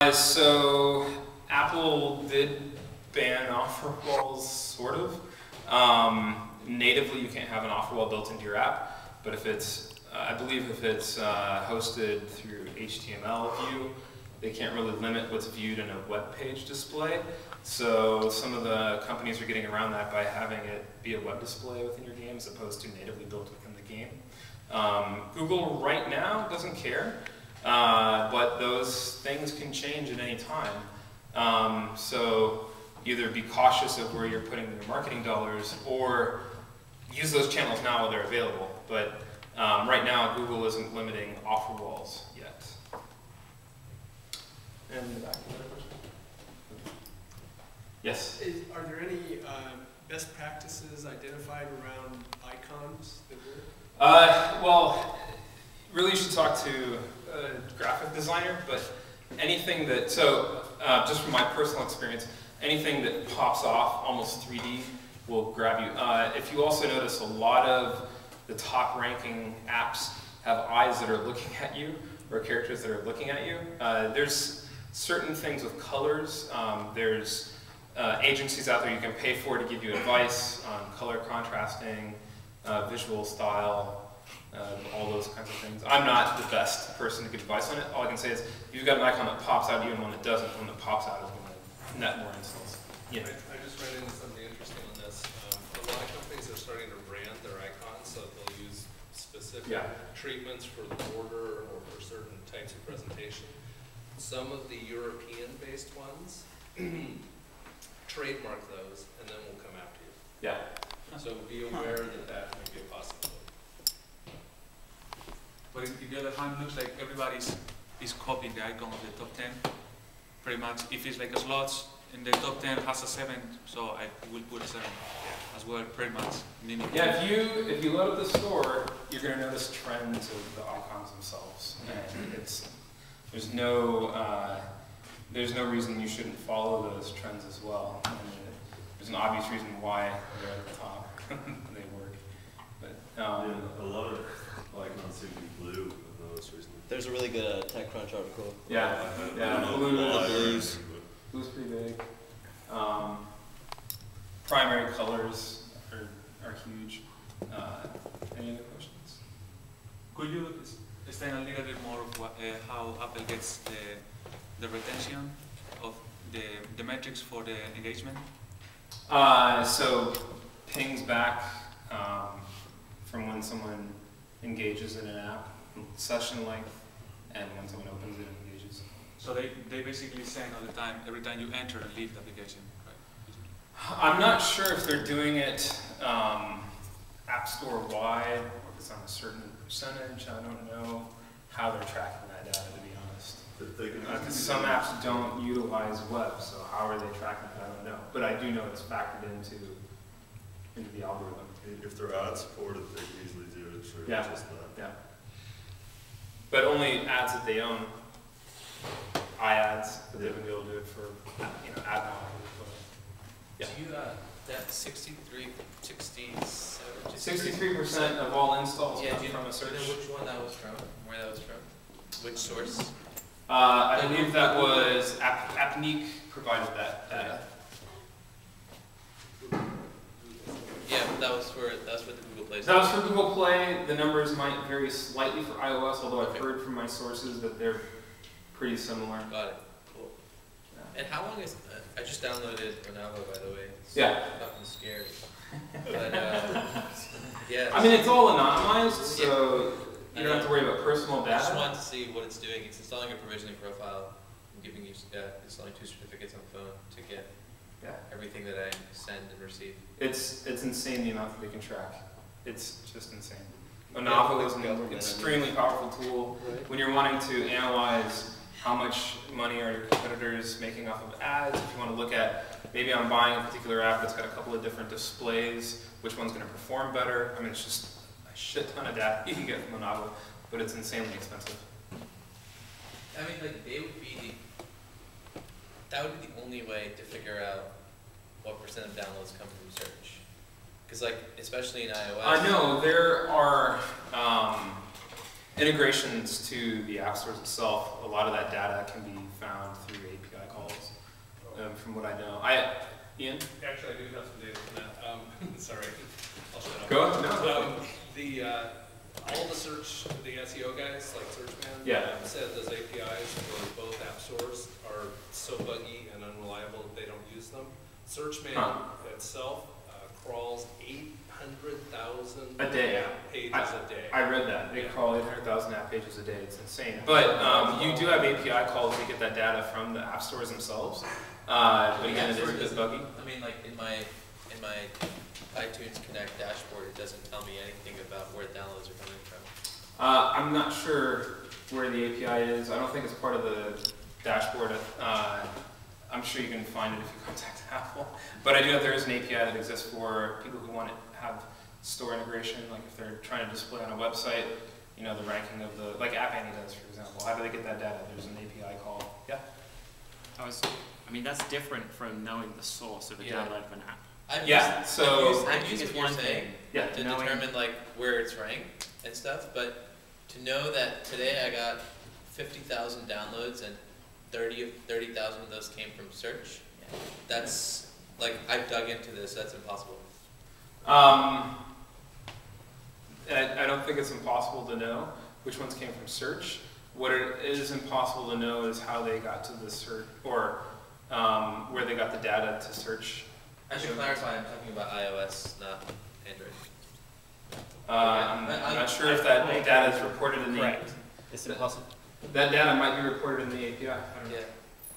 So Apple did ban offer walls, sort of. Natively, you can't have an offer wall built into your app, but if it's, I believe if it's hosted through HTML view, they can't really limit what's viewed in a web page display. So some of the companies are getting around that by having it be a web display within your game as opposed to natively built within the game. Google right now doesn't care. But those things can change at any time. So either be cautious of where you're putting your marketing dollars or use those channels now while they're available. But right now, Google isn't limiting offer walls yet. And in the back, another question? Yes? Are there any best practices identified around icons that work? Well, really you should talk to a graphic designer, but anything that, so just from my personal experience, anything that pops off almost 3D will grab you. If you also notice, a lot of the top ranking apps have eyes that are looking at you, or characters that are looking at you. There's certain things with colors. There's agencies out there you can pay for to give you advice on color contrasting, visual style, all those kinds of things. I'm not the best person to give advice on it. All I can say is, if you've got an icon that pops out at you and one that doesn't, the one that pops out is going to net more installs. Yeah. I just ran into something interesting on this. A lot of companies are starting to brand their icons, so they'll use specific treatments for the border or for certain types of presentation. Some of the European-based ones trademark those, and then we'll come after you. Yeah. So be aware that that may be a possibility. But on the other hand, looks like everybody's copying the icon of the top 10. Pretty much, if it's like a slots in the top 10 has a 7, so I will put a 7 as well, pretty much. Yeah, if you load up the store, you're going to notice trends of the icons themselves, and there's no reason you shouldn't follow those trends as well. And there's an obvious reason why they're at the top. They work, but yeah, a lot of icons seem to be blue. I've noticed recently. There's a really good TechCrunch article. Yeah, blue's pretty big. Primary colors are huge. Any other questions? Could you explain a little bit more of what, how Apple gets the retention of the metrics for the engagement? So pings back from when someone engages in an app, session length, and when someone opens it and engages. So they basically send all the time, every time you enter and leave the application, right? I'm not sure if they're doing it App Store wide, or if it's on a certain percentage. I don't know how they're tracking that data, to be honest. Because some apps don't utilize web, so how are they tracking it? I don't know. But I do know it's factored into the algorithm. If they're ad supported, they can easily do it. Sure, Yeah. just that. Yeah. But only ads that they own. iAds, but they wouldn't be able to do it for ad models. Yeah. Do you that 63% of all installs come from a search. Do you know which one that was from? Where that was from? Which source? I believe that was aptly provided that data. Yeah, that was for the Google Play. That was for Google Play. The numbers might vary slightly for iOS, although I've heard from my sources that they're pretty similar. Got it. Cool. Yeah. And how long is I just downloaded Renavo, by the way. It's fucking scary. But yeah. I mean, it's all anonymized, so you don't have to worry about personal data. I just wanted to see what it's doing. It's installing a provisioning profile, and giving you installing 2 certificates on the phone to get everything that I send and receive. It's insane the amount that they can track. It's just insane. Renavo is an extremely powerful tool when you're wanting to analyze how much money are your competitors making off of ads. If you want to look at, maybe I'm buying a particular app that's got a couple of different displays, which one's going to perform better. I mean, it's just a shit ton of data you can get from Renavo, but it's insanely expensive. I mean, like, that would be the only way to figure out what % of downloads come from search. Because, like, especially in iOS. I know there are integrations to the app stores itself, a lot of that data can be found through API calls, from what I know. Ian? Actually, I do have some data from that. Sorry, I'll shut up. Go ahead. No. All the search, the SEO guys, like Searchman, said those APIs for both app stores are so buggy and unreliable that they don't use them. Searchman itself crawls 800,000 a day. App pages a day. I read that. They crawl 800,000 app pages a day. It's insane. But you do have API calls to get that data from the app stores themselves. But again, it is a bit buggy. I mean, like in my iTunes Connect dashboard, it doesn't tell me anything about where downloads are coming from. I'm not sure where the API is. I don't think it's part of the dashboard. I'm sure you can find it if you contact Apple. But I do know there is an API that exists for people who want to have store integration, like if they're trying to display on a website, you know, the ranking of the, like App Annie does, for example. How do they get that data? There's an API call. Yeah? I mean, that's different from knowing the source of a download of an app. I'm used is what you're saying to knowing, determine like where it's ranked and stuff, but to know that today I got 50,000 downloads and 30,000 of those came from search, that's like, I've dug into this, that's impossible. I don't think it's impossible to know which ones came from search. What it is impossible to know is how they got to the search, or where they got the data to search. I should clarify, I'm talking about iOS, not Android. I'm not sure if that data is reported in the... Correct. It's impossible. That data might be reported in the API. I don't know. Yeah.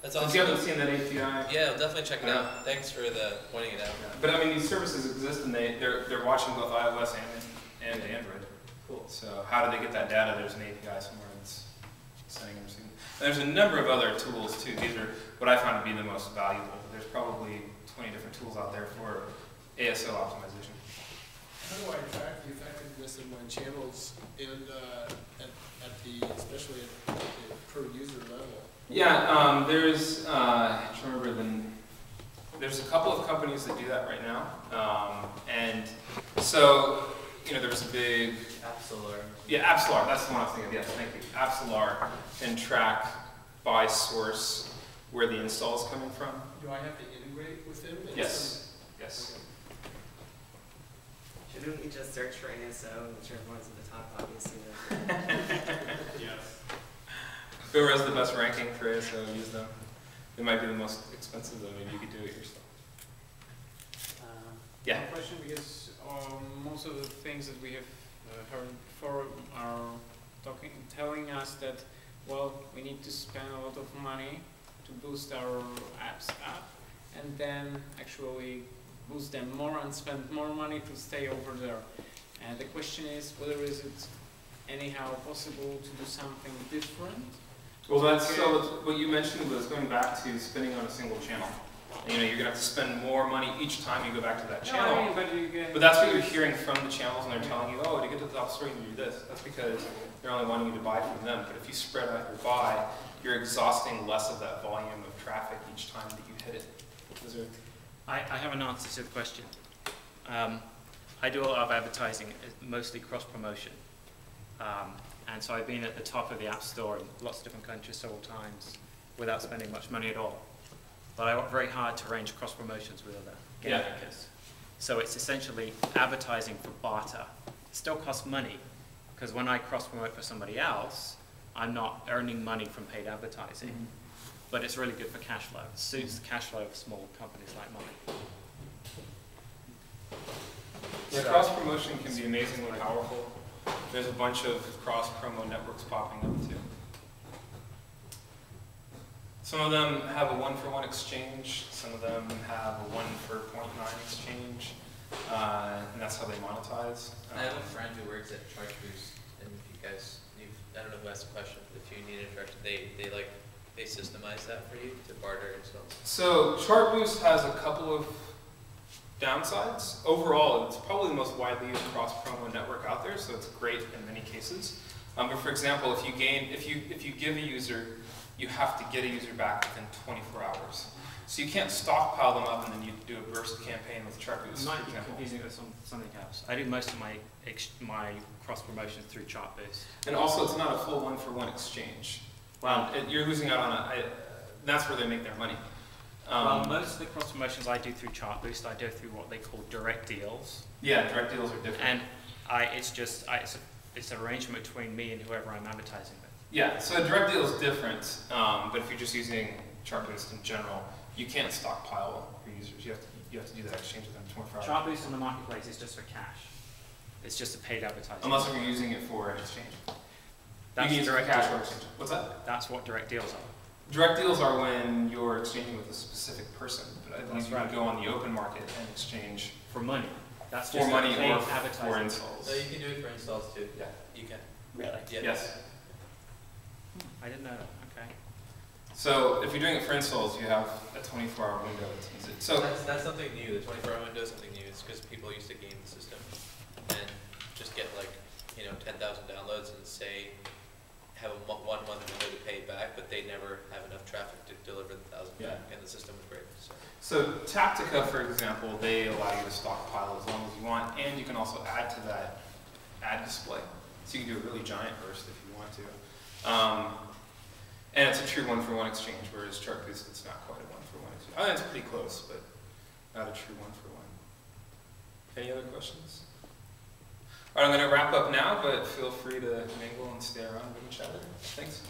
That's Since awesome. you haven't seen that API... Yeah, I'll definitely check it out. Thanks for pointing it out. But I mean, these services exist and they're watching both iOS and Android. Cool. So how do they get that data? There's an API somewhere that's sending them. And there's a number of other tools too. These are what I found to be the most valuable. There's probably 20 different tools out there for ASO optimization. How do I track the effectiveness of my channels and especially at the per user level? Yeah, there's there's a couple of companies that do that right now, and so there was a big Absolar. Yeah, Absolar. That's the one I was thinking of. Yes, thank you. Absolar can track by source where the install is coming from. Do I have to integrate with them? Yes. Yes. Shouldn't we just search for ASO and whichever one's at the top, obviously? Yes. Whoever has the best ranking for ASO, use them. They might be the most expensive, though. Maybe you could do it yourself. Yeah. One question, because most of the things that we have heard before are telling us that, well, we need to spend a lot of money to boost our apps up, and then actually boost them more and spend more money to stay over there. And the question is, whether is it anyhow possible to do something different? Well, that's so. What you mentioned was going back to spinning on a single channel. You're going to have to spend more money each time you go back to that channel. No, I mean, but that's what you're hearing from the channels, and they're telling you, oh, to get to the top story, you do this. That's because they're only wanting you to buy from them. But if you spread out your buy, you're exhausting less of that volume of traffic each time that you hit it. I have an answer to the question. I do a lot of advertising, mostly cross-promotion. And so I've been at the top of the App Store in lots of different countries several times without spending much money at all. But I work very hard to arrange cross-promotions with other game makers. So it's essentially advertising for barter. It still costs money, because when I cross-promote for somebody else, I'm not earning money from paid advertising. Mm-hmm. But it's really good for cash flow. It suits the cash flow of small companies like mine. Yeah, cross-promotion can be amazingly powerful. There's a bunch of cross-promo networks popping up too. Some of them have a 1-for-1 exchange. Some of them have a 1-for-0.9 exchange. And that's how they monetize. I have a friend who works at Chartboost, and if you guys, I don't know who asked the question, but if you need introduction, they systemize that for you to barter and stuff. So Chartboost has a couple of downsides. Overall, it's probably the most widely used cross-promo network out there, so it's great in many cases. But for example, if you give a user you have to get a user back within 24 hours. So you can't stockpile them up and then you do a burst campaign with Chart Boost, You might for be example. confusing it with something else. I do most of my cross promotions through Chart Boost. And also, it's not a full one-for-one exchange. Well, You're losing out on that's where they make their money. Well, most of the cross promotions I do through Chart Boost, I do through what they call direct deals. Yeah, direct deals are different. And it's an arrangement between me and whoever I'm advertising with. Yeah, so a direct deal is different, but if you're just using Chart Boost in general, you can't stockpile your users. You have to do that exchange within 24 hours. Chart Boost on the marketplace is just for cash. It's just a paid advertising. Unless you're using it for an exchange. That's you can use direct cash deals. or exchange. What's that? That's what direct deals are. Direct deals are when you're exchanging with a specific person, but I believe That's you right. can go on the open market and exchange For money. That's for just money a paid or for advertising. installs. No, you can do it for installs too. Yeah. You can. Really? Yeah. Yes. I didn't know that. Okay. So if you're doing it for installs, you have a 24-hour window to use it. So That's something new. The 24-hour window is something new. It's because people used to game the system and just get like, 10,000 downloads and say, have a 1 month window to pay back, but they never have enough traffic to deliver the 1,000 Yeah. back, and the system would break. So Tactica, for example, they allow you to stockpile as long as you want, and you can also add to that ad display. So you can do a really giant burst if you want to. And it's a true one-for-one exchange, whereas Chart Boost, it's not quite a one-for-one exchange. I think it's pretty close, but not a true one-for-one. Any other questions? All right, I'm going to wrap up now, but feel free to mingle and stay around and chatter. Thanks.